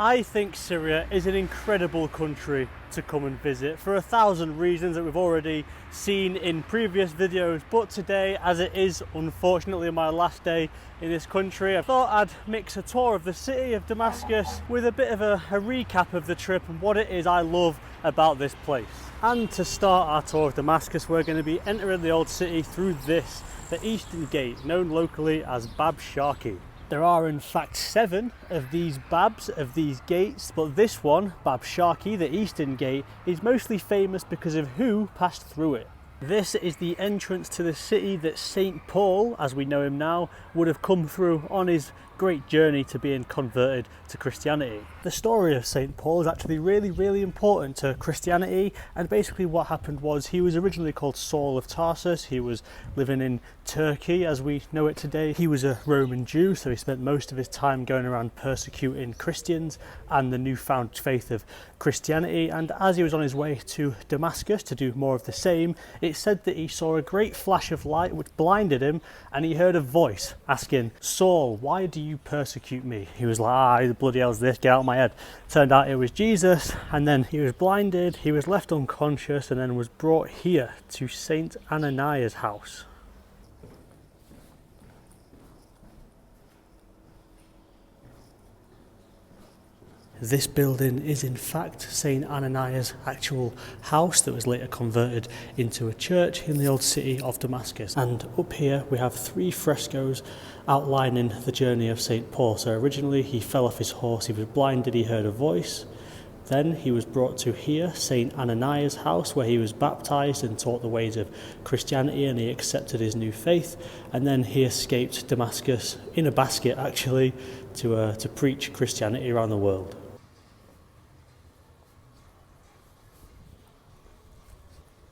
I think Syria is an incredible country to come and visit for 1,000 reasons that we've already seen in previous videos, but today, as it is unfortunately my last day in this country, I thought I'd mix a tour of the city of Damascus with a bit of a recap of the trip and what it is I love about this place. And to start our tour of Damascus, we're going to be entering the old city through this, the Eastern Gate, known locally as Bab Sharki. There are in fact 7 of these Babs, of these gates, but this one, Bab Sharki, the Eastern Gate, is mostly famous because of who passed through it. This is the entrance to the city that St. Paul, as we know him now, would have come through on his great journey to being converted to Christianity. The story of St. Paul is actually really important to Christianity, and basically what happened was he was originally called Saul of Tarsus. He was living in Turkey as we know it today. He was a Roman Jew, so he spent most of his time going around persecuting Christians and the newfound faith of Christianity, and as he was on his way to Damascus to do more of the same, it said that he saw a great flash of light which blinded him, and he heard a voice asking, "Saul, why do you persecute me?" He was like, the bloody hell's this, get out of my head. Turned out it was Jesus, and then he was blinded, he was left unconscious, and then was brought here to Saint Ananias' house. This building is in fact St. Ananias' actual house that was later converted into a church in the old city of Damascus. And up here we have 3 frescoes outlining the journey of St. Paul. So originally he fell off his horse, he was blinded, he heard a voice. Then he was brought to here, St. Ananias' house, where he was baptised and taught the ways of Christianity, and he accepted his new faith. And then he escaped Damascus in a basket actually to preach Christianity around the world.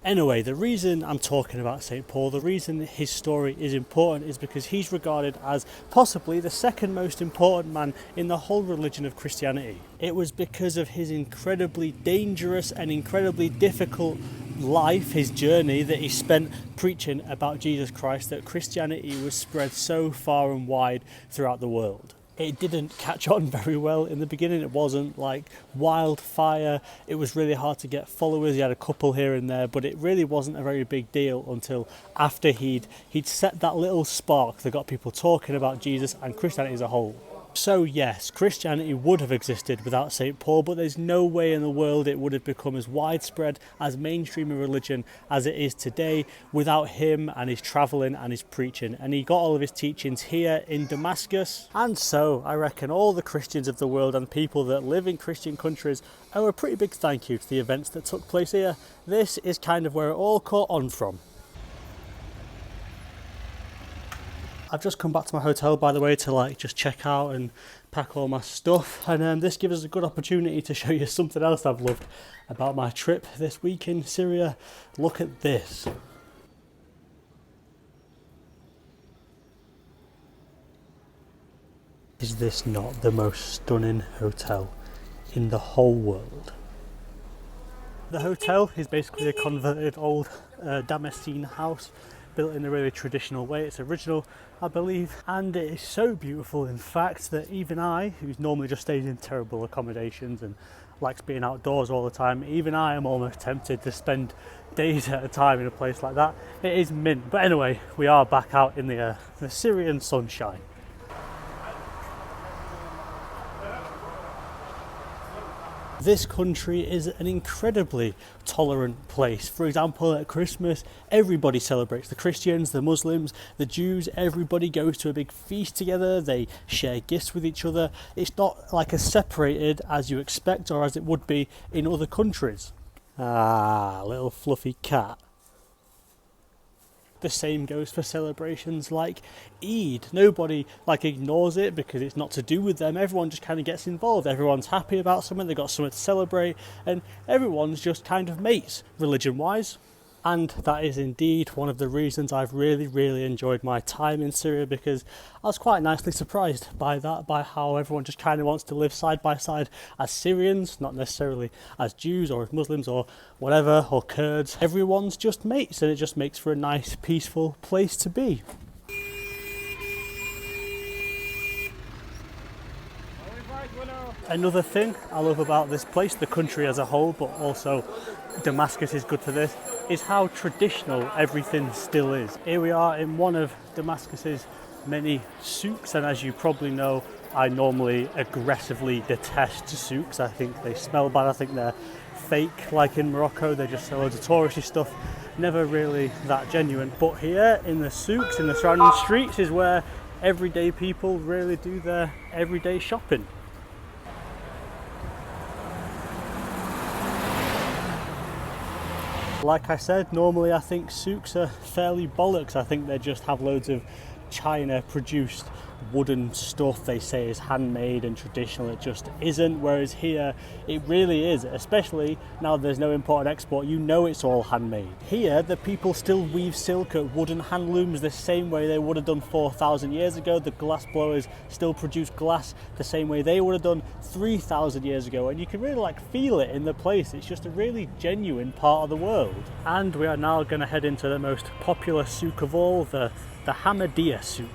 Anyway, the reason I'm talking about St. Paul, the reason his story is important is because he's regarded as possibly the second most important man in the whole religion of Christianity. It was because of his incredibly dangerous and incredibly difficult life, his journey that he spent preaching about Jesus Christ, that Christianity was spread so far and wide throughout the world. It didn't catch on very well in the beginning. It wasn't like wildfire. It was really hard to get followers. He had a couple here and there, but it really wasn't a very big deal until after he'd set that little spark that got people talking about Jesus and Christianity as a whole. So yes, Christianity would have existed without St. Paul, but there's no way in the world it would have become as widespread, as mainstream a religion as it is today without him and his travelling and his preaching. And he got all of his teachings here in Damascus. And so I reckon all the Christians of the world and people that live in Christian countries owe a pretty big thank you to the events that took place here. This is kind of where it all caught on from. I've just come back to my hotel, by the way, to just check out and pack all my stuff, and this gives us a good opportunity to show you something else I've loved about my trip this week in Syria. Look at this. Is this not the most stunning hotel in the whole world? The hotel is basically a converted old Damascene house, built in a really traditional way. It's original, I believe, and it is so beautiful in fact that even I, who's normally just stays in terrible accommodations and likes being outdoors all the time, even I am almost tempted to spend days at a time in a place like that. It is mint. But anyway, we are back out in the Syrian sunshine. This country is an incredibly tolerant place. For example, at Christmas, everybody celebrates. The Christians, the Muslims, the Jews, everybody goes to a big feast together. They share gifts with each other. It's not like as separated as you expect or as it would be in other countries. Ah, little fluffy cat. The same goes for celebrations like Eid. Nobody ignores it because it's not to do with them. Everyone just kind of gets involved. Everyone's happy about something, they've got something to celebrate, and everyone's just kind of mates, religion-wise. And that is indeed one of the reasons I've really enjoyed my time in Syria, because I was quite nicely surprised by that, by how everyone just kind of wants to live side by side as Syrians, not necessarily as Jews or as Muslims or whatever, or Kurds. Everyone's just mates, and it just makes for a nice, peaceful place to be. Another thing I love about this place, the country as a whole, but also Damascus is good for this, is how traditional everything still is. Here we are in one of Damascus's many souks, and as you probably know, I normally aggressively detest souks. I think they smell bad, I think they're fake, like in Morocco, they just sell loads of touristy stuff, never really that genuine. But here in the souks, in the surrounding streets, is where everyday people really do their everyday shopping. Like I said, normally I think souks are fairly bollocks. I think they just have loads of China produced wooden stuff they say is handmade and traditional. It just isn't, whereas here it really is, especially now there's no import and export. You know it's all handmade. Here the people still weave silk at wooden hand looms the same way they would have done 4,000 years ago. The glass blowers still produce glass the same way they would have done 3,000 years ago, and you can really feel it in the place. It's just a really genuine part of the world. And we are now going to head into the most popular souk of all, the Hamadiya souk.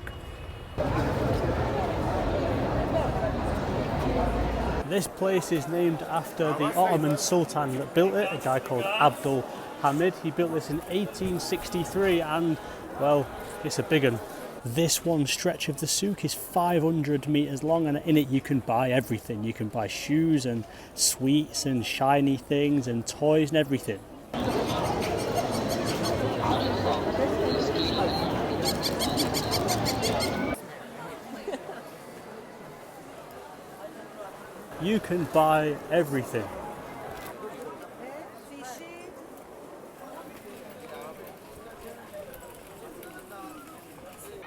This place is named after the Ottoman Sultan that built it, a guy called Abdul Hamid. He built this in 1863 and, well, it's a big one. This one stretch of the souk is 500 metres long, and in it you can buy everything. You can buy shoes and sweets and shiny things and toys and everything. You can buy everything.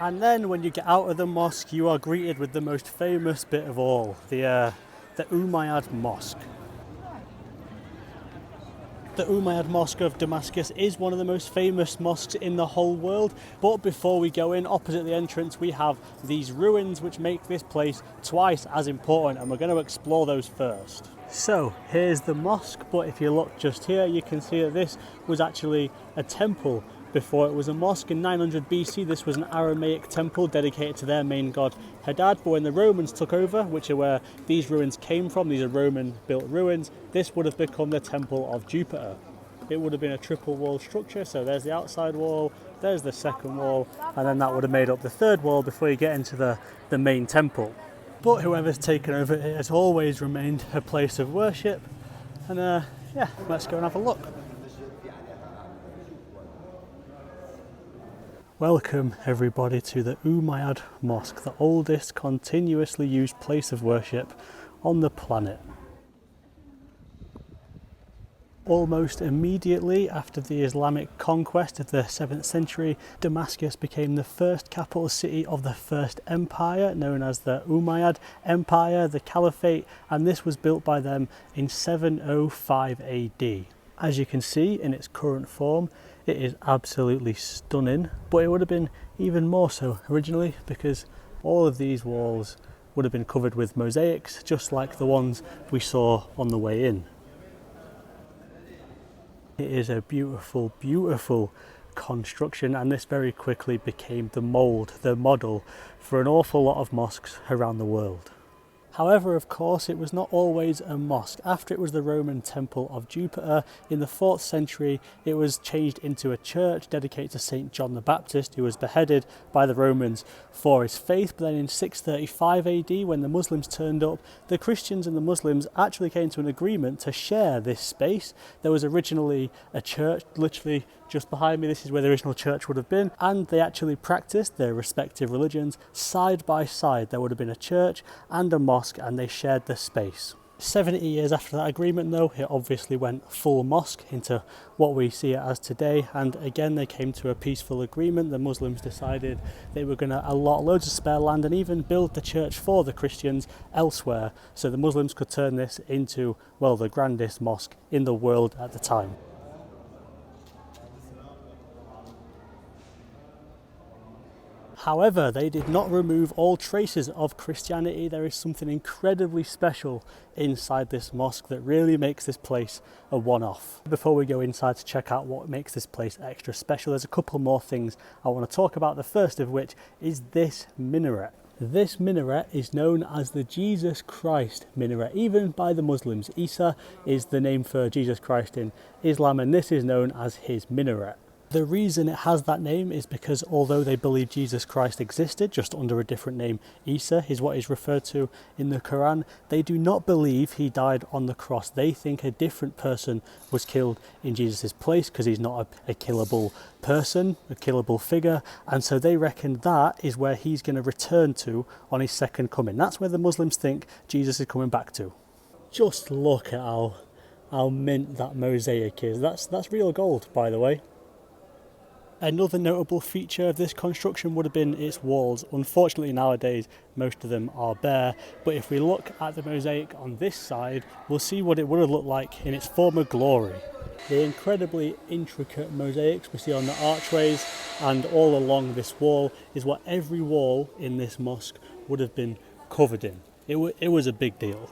And then when you get out of the mosque, you are greeted with the most famous bit of all, the Umayyad Mosque. The Umayyad Mosque of Damascus is one of the most famous mosques in the whole world, but before we go in, opposite the entrance we have these ruins which make this place twice as important, and we're going to explore those first. So here's the mosque, but if you look just here you can see that this was actually a temple before it was a mosque. In 900 BC this was an Aramaic temple dedicated to their main god Hadad, but when the Romans took over, which are where these ruins came from, these are Roman built ruins, this would have become the temple of Jupiter. It would have been a triple wall structure, so there's the outside wall, there's the second wall, and then that would have made up the third wall before you get into the main temple. But whoever's taken over it has always remained a place of worship, and yeah, let's go and have a look. Welcome everybody to the Umayyad Mosque, the oldest continuously used place of worship on the planet. Almost immediately after the Islamic conquest of the 7th century, Damascus became the first capital city of the First Empire, known as the Umayyad Empire, the Caliphate, and this was built by them in 705 AD. As you can see in its current form, it is absolutely stunning, but it would have been even more so originally because all of these walls would have been covered with mosaics, just like the ones we saw on the way in. It is a beautiful, beautiful construction, and this very quickly became the mould, the model for an awful lot of mosques around the world. However, of course, it was not always a mosque. After it was the Roman temple of Jupiter, in the 4th century it was changed into a church dedicated to St. John the Baptist, who was beheaded by the Romans for his faith. But then in 635 AD, when the Muslims turned up, the Christians and the Muslims actually came to an agreement to share this space. There was originally a church literally just behind me. This is where the original church would have been, and they actually practiced their respective religions side by side. There would have been a church and a mosque, and they shared the space. 70 years after that agreement though, it obviously went full mosque into what we see it as today, and again they came to a peaceful agreement. The Muslims decided they were going to allot loads of spare land and even build the church for the Christians elsewhere, so the Muslims could turn this into, well, the grandest mosque in the world at the time. However, they did not remove all traces of Christianity. There is something incredibly special inside this mosque that really makes this place a one-off. Before we go inside to check out what makes this place extra special, there's a couple more things I want to talk about, the first of which is this minaret. This minaret is known as the Jesus Christ minaret, even by the Muslims. Isa is the name for Jesus Christ in Islam, and this is known as his minaret. The reason it has that name is because although they believe Jesus Christ existed, just under a different name, Isa is what is referred to in the Quran, they do not believe he died on the cross. They think a different person was killed in Jesus' place because he's not a killable person, a killable figure, and so they reckon that is where he's going to return to on his second coming. That's where the Muslims think Jesus is coming back to. Just look at how mint that mosaic is. That's real gold, by the way. Another notable feature of this construction would have been its walls. Unfortunately nowadays most of them are bare, but if we look at the mosaic on this side, we'll see what it would have looked like in its former glory. The incredibly intricate mosaics we see on the archways and all along this wall is what every wall in this mosque would have been covered in. It was a big deal.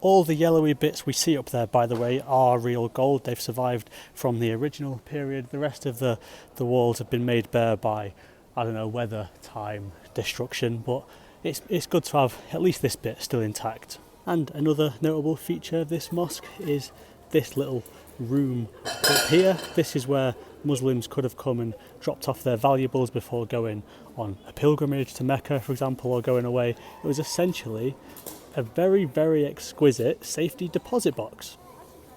All the yellowy bits we see up there, by the way, are real gold. They've survived from the original period. The rest of the walls have been made bare by, I don't know, weather, time, destruction, but it's good to have at least this bit still intact. And another notable feature of this mosque is this little room up here. This is where Muslims could have come and dropped off their valuables before going on a pilgrimage to Mecca, for example, or going away. It was essentially a very, very exquisite safety deposit box.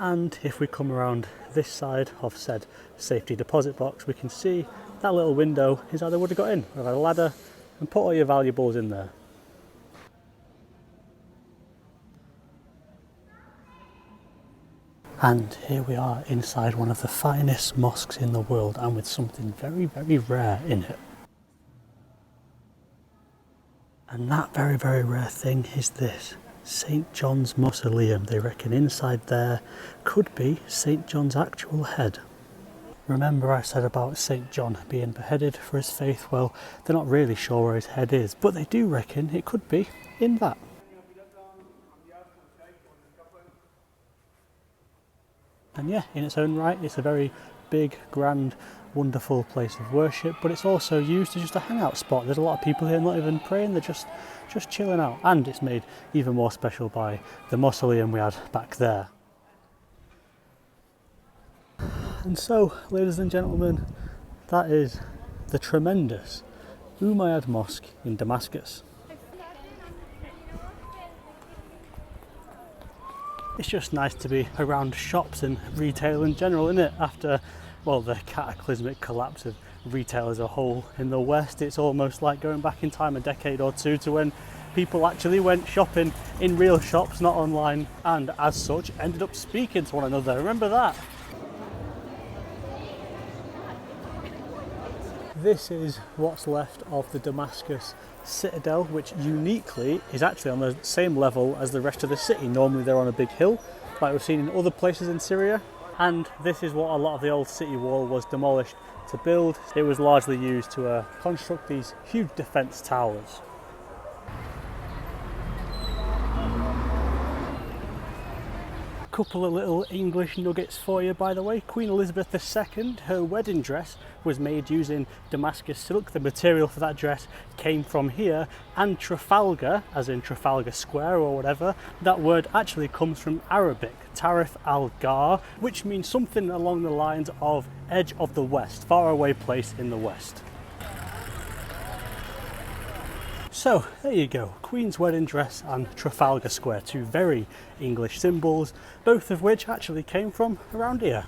And if we come around this side of said safety deposit box, we can see that little window is how they would have got in, with a ladder, and put all your valuables in there. And here we are inside one of the finest mosques in the world, and with something very, very rare in it. And that very, very rare thing is this, St. John's Mausoleum. They reckon inside there could be St. John's actual head. Remember I said about St. John being beheaded for his faith? Well, they're not really sure where his head is, but they do reckon it could be in that. And yeah, in its own right, it's a very big, grand, wonderful place of worship, but it's also used as just a hangout spot. There's a lot of people here not even praying, they're just chilling out. And it's made even more special by the mausoleum we had back there. And so, ladies and gentlemen, that is the tremendous Umayyad Mosque in Damascus. It's just nice to be around shops and retail in general, isn't it? After, well, the cataclysmic collapse of retail as a whole in the West, it's almost like going back in time a decade or two to when people actually went shopping in real shops, not online, and as such ended up speaking to one another. Remember that? This is what's left of the Damascus Citadel, which uniquely is actually on the same level as the rest of the city. Normally they're on a big hill, like we've seen in other places in Syria. And this is what a lot of the old city wall was demolished to build. It was largely used to construct these huge defence towers. Couple of little English nuggets for you, by the way. Queen Elizabeth II, her wedding dress was made using Damascus silk. The material for that dress came from here, and Trafalgar, as in Trafalgar Square or whatever, that word actually comes from Arabic, Tarif al-Gar, which means something along the lines of edge of the west, far away place in the west. So there you go, Queen's wedding dress and Trafalgar Square, two very English symbols, both of which actually came from around here.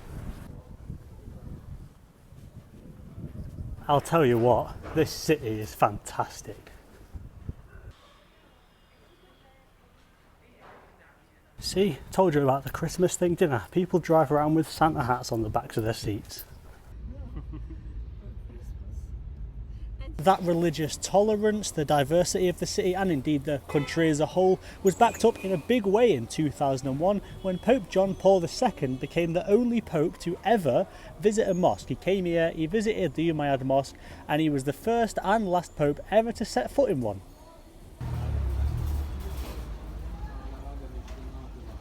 I'll tell you what, this city is fantastic. See, told you about the Christmas thing, didn't I? People drive around with Santa hats on the backs of their seats. That religious tolerance, the diversity of the city, and indeed the country as a whole, was backed up in a big way in 2001 when Pope John Paul II became the only pope to ever visit a mosque. He came here, he visited the Umayyad Mosque, and he was the first and last pope ever to set foot in one.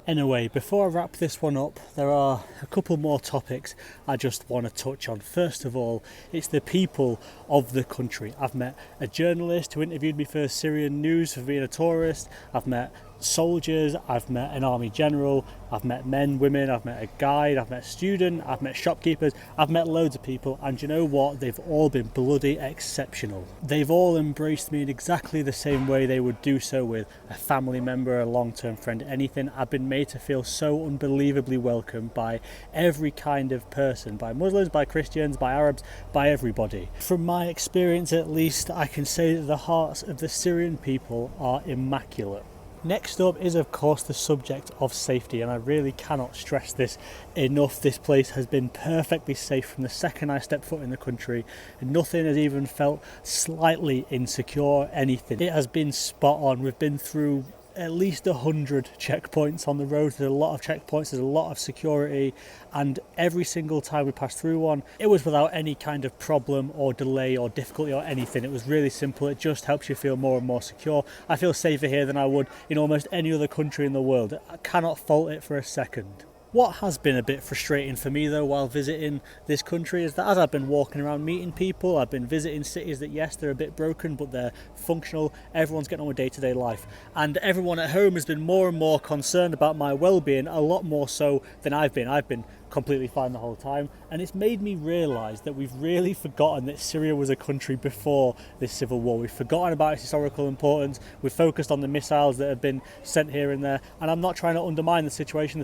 Anyway, before I wrap this one up, there are a couple more topics I just want to touch on. First of all, it's the people of the country. I've met a journalist who interviewed me for Syrian news for being a tourist. I've met soldiers, I've met an army general, I've met men, women, I've met a guide, I've met a student, I've met shopkeepers, I've met loads of people, and you know what? They've all been bloody exceptional. They've all embraced me in exactly the same way they would do so with a family member, a long-term friend, anything. I've been made to feel so unbelievably welcome by every kind of person, by Muslims, by Christians, by Arabs, by everybody. From my experience at least, I can say that the hearts of the Syrian people are immaculate. Next up is of course the subject of safety, and I really cannot stress this enough. This place has been perfectly safe from the second I stepped foot in the country, and nothing has even felt slightly insecure, anything. It has been spot on. We've been through at least 100 checkpoints on the road. There's a lot of checkpoints, there's a lot of security, and every single time we passed through one, it was without any kind of problem or delay or difficulty or anything. It was really simple. It just helps you feel more and more secure. I feel safer here than I would in almost any other country in the world. I cannot fault it for a second. What has been a bit frustrating for me though while visiting this country is that as I've been walking around meeting people, I've been visiting cities that yes, they're a bit broken but they're functional, everyone's getting on with day-to-day life, and everyone at home has been more and more concerned about my well-being, a lot more so than I've been. I've been completely fine the whole time, and it's made me realise that we've really forgotten that Syria was a country before this civil war. We've forgotten about its historical importance, we've focused on the missiles that have been sent here and there, and I'm not trying to undermine the situation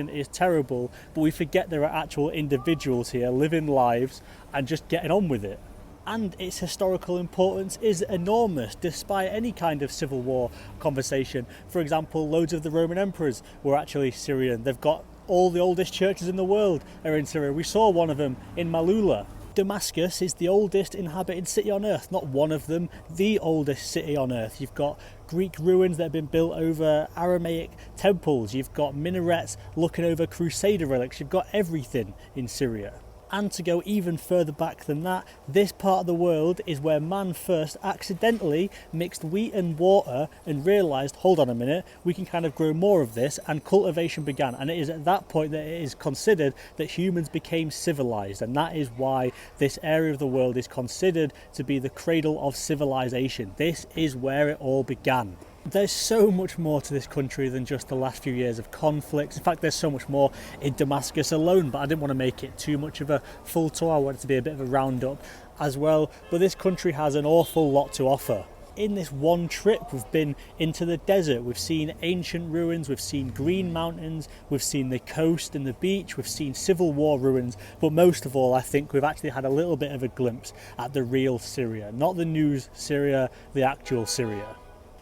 is terrible, but we forget there are actual individuals here living lives and just getting on with it. And its historical importance is enormous despite any kind of civil war conversation. For example, loads of the Roman emperors were actually Syrian. They've got all the oldest churches in the world are in Syria. We saw one of them in Malula. Damascus is the oldest inhabited city on earth, not one of them, the oldest city on earth. You've got Greek ruins that have been built over Aramaic temples. You've got minarets looking over Crusader relics. You've got everything in Syria. And to go even further back than that, this part of the world is where man first accidentally mixed wheat and water and realised, hold on a minute, we can kind of grow more of this, and cultivation began. And it is at that point that it is considered that humans became civilised, and that is why this area of the world is considered to be the cradle of civilization. This is where it all began. There's so much more to this country than just the last few years of conflicts. In fact, there's so much more in Damascus alone, but I didn't want to make it too much of a full tour. I wanted it to be a bit of a roundup as well. But this country has an awful lot to offer. In this one trip, we've been into the desert, we've seen ancient ruins, we've seen green mountains, we've seen the coast and the beach, we've seen civil war ruins, but most of all, I think we've actually had a little bit of a glimpse at the real Syria. Not the news Syria, the actual Syria.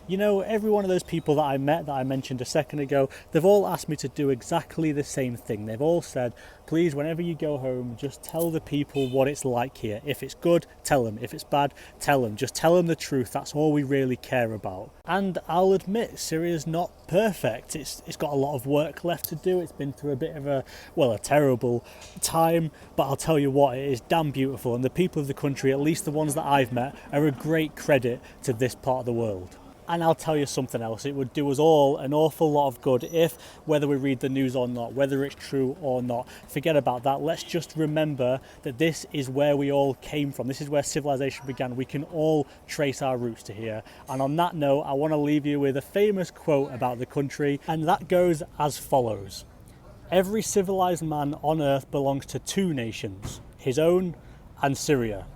You know, every one of those people that I met, that I mentioned a second ago, they've all asked me to do exactly the same thing. They've all said, please, whenever you go home, just tell the people what it's like here. If it's good, tell them. If it's bad, tell them. Just tell them the truth. That's all we really care about. And I'll admit, Syria's not perfect. It's got a lot of work left to do. It's been through a bit of a terrible time, but I'll tell you what, it is damn beautiful. And the people of the country, at least the ones that I've met, are a great credit to this part of the world. And I'll tell you something else, it would do us all an awful lot of good if, whether we read the news or not, whether it's true or not, forget about that. Let's just remember that this is where we all came from. This is where civilization began. We can all trace our roots to here. And on that note, I want to leave you with a famous quote about the country, and that goes as follows. Every civilized man on earth belongs to two nations, his own and Syria.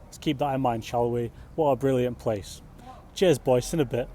Let's keep that in mind, shall we? What a brilliant place. Cheers boys, in a bit.